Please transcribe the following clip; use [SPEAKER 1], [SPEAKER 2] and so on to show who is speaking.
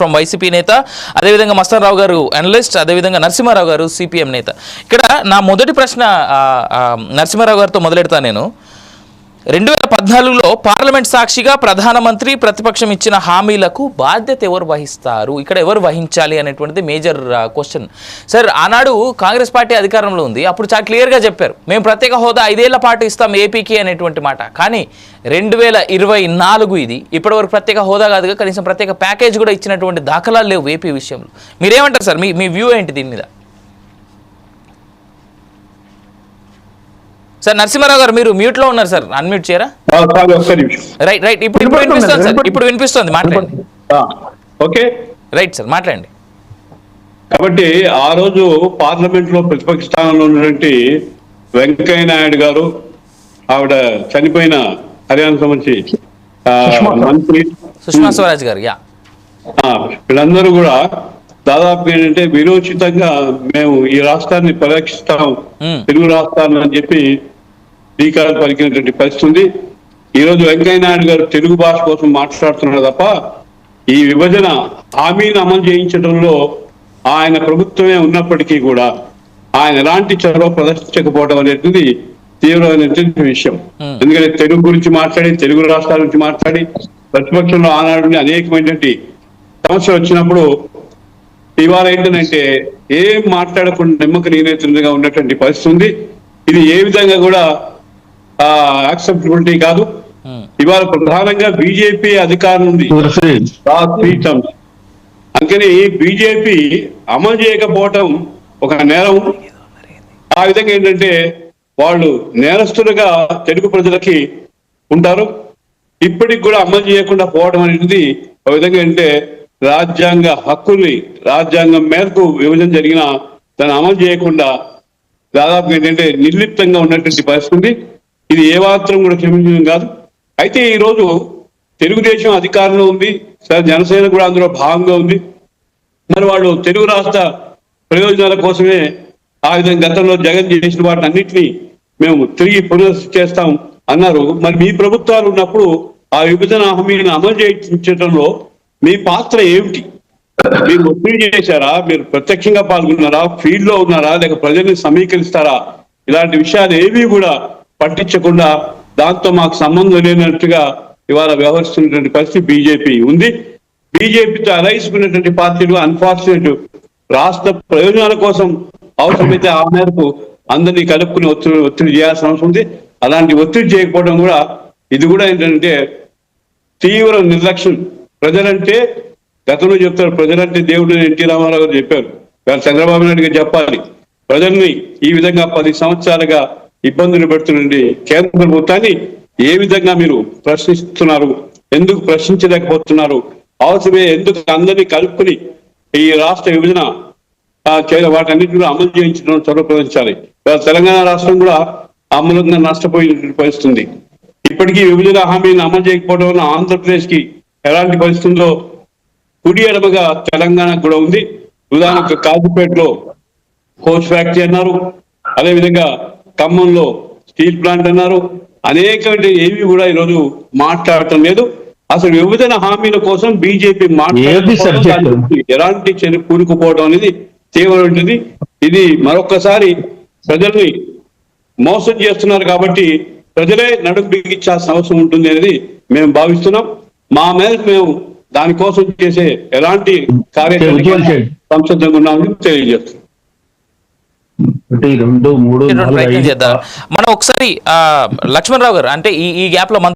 [SPEAKER 1] From YCP నేత, అదేవిధంగా మస్తాన్ రావు గారు అనలిస్ట్, అదేవిధంగా నరసింహారావు గారు సిపిఎం నేత. ఇక్కడ నా మొదటి ప్రశ్న నరసింహారావు గారితో మొదలెడతా. నేను 2014లో పార్లమెంట్ సాక్షిగా ప్రధానమంత్రి ప్రతిపక్షం ఇచ్చిన హామీలకు బాధ్యత ఎవరు వహిస్తారు, ఇక్కడ ఎవరు వహించాలి అనేటువంటిది మేజర్ క్వశ్చన్. సార్, ఆనాడు కాంగ్రెస్ పార్టీ అధికారంలో ఉంది, అప్పుడు చాలా క్లియర్గా చెప్పారు మేము ప్రత్యేక హోదా 5 ఏళ్ల పాటు ఇస్తాం ఏపీకి అనేటువంటి మాట. కానీ 2024 ఇది, ఇప్పటివరకు ప్రత్యేక హోదా కాదుగా కనీసం ప్రత్యేక ప్యాకేజ్ కూడా ఇచ్చినటువంటి దాఖలాలు లేవు ఏపీ విషయంలో. మీరేమంటారు సార్, మీ వ్యూ ఏంటి దీని మీద? సార్ నరసింహారావు గారు, మీరు మ్యూట్ లో ఉన్నారు సార్, అన్మ్యూట్ చేయరా? రైట్ రైట్, ఇప్పుడు వినిపిస్తుంది సార్, ఇప్పుడు వినిపిస్తుంది, మాట్లాడండి.
[SPEAKER 2] ఓకే
[SPEAKER 1] రైట్ సార్, మాట్లాడండి.
[SPEAKER 2] కాబట్టి ఆ రోజు పార్లమెంట్ లో ప్రతిపక్ష స్థానంలో ఉన్నటువంటి వెంకయ్య నాయుడు గారు, ఆవిడ చనిపోయిన హర్యానా సంబంధించి మంత్రి
[SPEAKER 1] సుష్మా స్వరాజ్ గారు,
[SPEAKER 2] వీళ్ళందరూ కూడా దాదాపు ఏంటంటే విరోచితంగా మేము ఈ రాష్ట్రాన్ని పరిరక్షిస్తాం, తెలుగు రాష్ట్రాన్ని అని చెప్పి శ్రీకారం పలికినటువంటి పరిస్థితి ఉంది. ఈరోజు వెంకయ్య నాయుడు గారు తెలుగు భాష కోసం మాట్లాడుతున్నారు తప్ప ఈ విభజన హామీని అమలు చేయించడంలో ఆయన ప్రభుత్వమే ఉన్నప్పటికీ కూడా ఆయన ఎలాంటి చొరవ ప్రదర్శించకపోవడం అనేది తీవ్రమైనటువంటి విషయం. ఎందుకంటే తెలుగు గురించి మాట్లాడి, తెలుగు రాష్ట్రాల గురించి మాట్లాడి, ప్రతిపక్షంలో ఆనాడు అనేకమైనటువంటి సమస్యలు వచ్చినప్పుడు ఇవాళ ఏంటంటే ఏం మాట్లాడకుండా నిమ్మక నీరేతుగా ఉన్నటువంటి పరిస్థితి ఉంది. ఇది ఏ విధంగా కూడా యాక్సెప్టబిలిటీ కాదు. ఇవాళ ప్రధానంగా బీజేపీ అధికారం ఉంది, అందుకని బీజేపీ అమలు చేయకపోవటం ఒక నేరం. ఆ విధంగా ఏంటంటే వాళ్ళు నేరస్తులుగా తెలుగు ప్రజలకి ఉంటారు. ఇప్పటికి కూడా అమలు చేయకుండా పోవడం అనేది ఒక విధంగా ఏంటంటే రాజ్యాంగ హక్కుల్ని, రాజ్యాంగం మేరకు విభజన జరిగిన దాన్ని అమలు చేయకుండా దాదాపు ఏంటంటే నిర్లిప్తంగా ఉన్నటువంటి పరిస్థితి. ఇది ఏ మాత్రం కూడా క్షమించడం కాదు. అయితే ఈరోజు తెలుగుదేశం అధికారంలో ఉంది, జనసేన కూడా అందులో భాగంగా ఉంది. మరి వాళ్ళు తెలుగు రాష్ట్ర ప్రయోజనాల కోసమే ఆ విధంగా గతంలో జగన్ చేసిన వాటిని అన్నింటినీ మేము తిరిగి పునరుద్ధరిస్తాం అన్నారు. మరి మీ ప్రభుత్వాలు ఉన్నప్పుడు ఆ విభజన హామీని అమలు చేయించడంలో మీ పాత్ర ఏమిటి? మీరు ఒత్తిడి చేశారా? మీరు ప్రత్యక్షంగా పాల్గొన్నారా? ఫీల్డ్ లో ఉన్నారా? లేక ప్రజల్ని సమీకరిస్తారా? ఇలాంటి విషయాలు ఏమీ కూడా పట్టించకుండా దాంతో మాకు సంబంధం లేనట్టుగా ఇవాళ వ్యవహరిస్తున్నటువంటి పరిస్థితి బీజేపీ ఉంది. బీజేపీతో అలైసుకున్నటువంటి పార్టీలు అన్ఫార్చునేట్ రాష్ట్ర ప్రయోజనాల కోసం అవసరమైతే ఆ మేరకు అందరినీ కలుపుకుని ఒత్తిడి చేయాల్సిన అవసరం ఉంది. అలాంటి ఒత్తిడి చేయకపోవడం కూడా ఇది కూడా ఏంటంటే తీవ్ర నిర్లక్ష్యం. ప్రజలంటే గతంలో చెప్తారు, ప్రజలంటే దేవుడు ఎన్టీ రామారావు గారు చెప్పారు, చంద్రబాబు నాయుడు గారు చెప్పాలి. ప్రజల్ని ఈ విధంగా 10 సంవత్సరాలుగా ఇబ్బందులు పెడుతున్న కేంద్ర ప్రభుత్వాన్ని ఏ విధంగా మీరు ప్రశ్నిస్తున్నారు? ఎందుకు ప్రశ్నించలేకపోతున్నారు? అవసరమే ఎందుకు అందరినీ కలుపుకుని ఈ రాష్ట్ర విభజన వాటన్నిటిని అమలు చేయించడం చొరవ ప్రదర్శించాలి. తెలంగాణ రాష్ట్రం కూడా అమలుగా నష్టపోయిన పరిస్థితుంది. ఇప్పటికీ విభజన హామీని అమలు చేయకపోవడం వల్ల ఆంధ్రప్రదేశ్ కి ఎలాంటి పరిస్థితుల్లో కుడి ఎడమగా తెలంగాణకు కూడా ఉంది. ఉదాహరణకు కాజీపేటలో కోచ్ ఫ్యాక్టరీ అన్నారు, అదేవిధంగా ఖమ్మంలో స్టీల్ ప్లాంట్ అన్నారు. అనేకమైన ఏవి కూడా ఈరోజు మాట్లాడటం లేదు. అసలు విభజన హామీల కోసం బీజేపీ ఎలాంటి చర్య కూరుకుపోవడం అనేది తీవ్రమైనది. ఇది మరొకసారి ప్రజల్ని మోసం చేస్తున్నారు కాబట్టి ప్రజలే నడుము బిగించాల్సిన అవసరం ఉంటుంది అనేది మేము భావిస్తున్నాం. మా మేరకు మేము దానికోసం చేసే ఎలాంటి కార్యక్రమం సంసిద్ధంగా ఉన్నామని తెలియజేస్తున్నాం.
[SPEAKER 1] మనం ఒకసారి లక్ష్మణరావు గారు, అంటే ఈ గ్యాప్ లో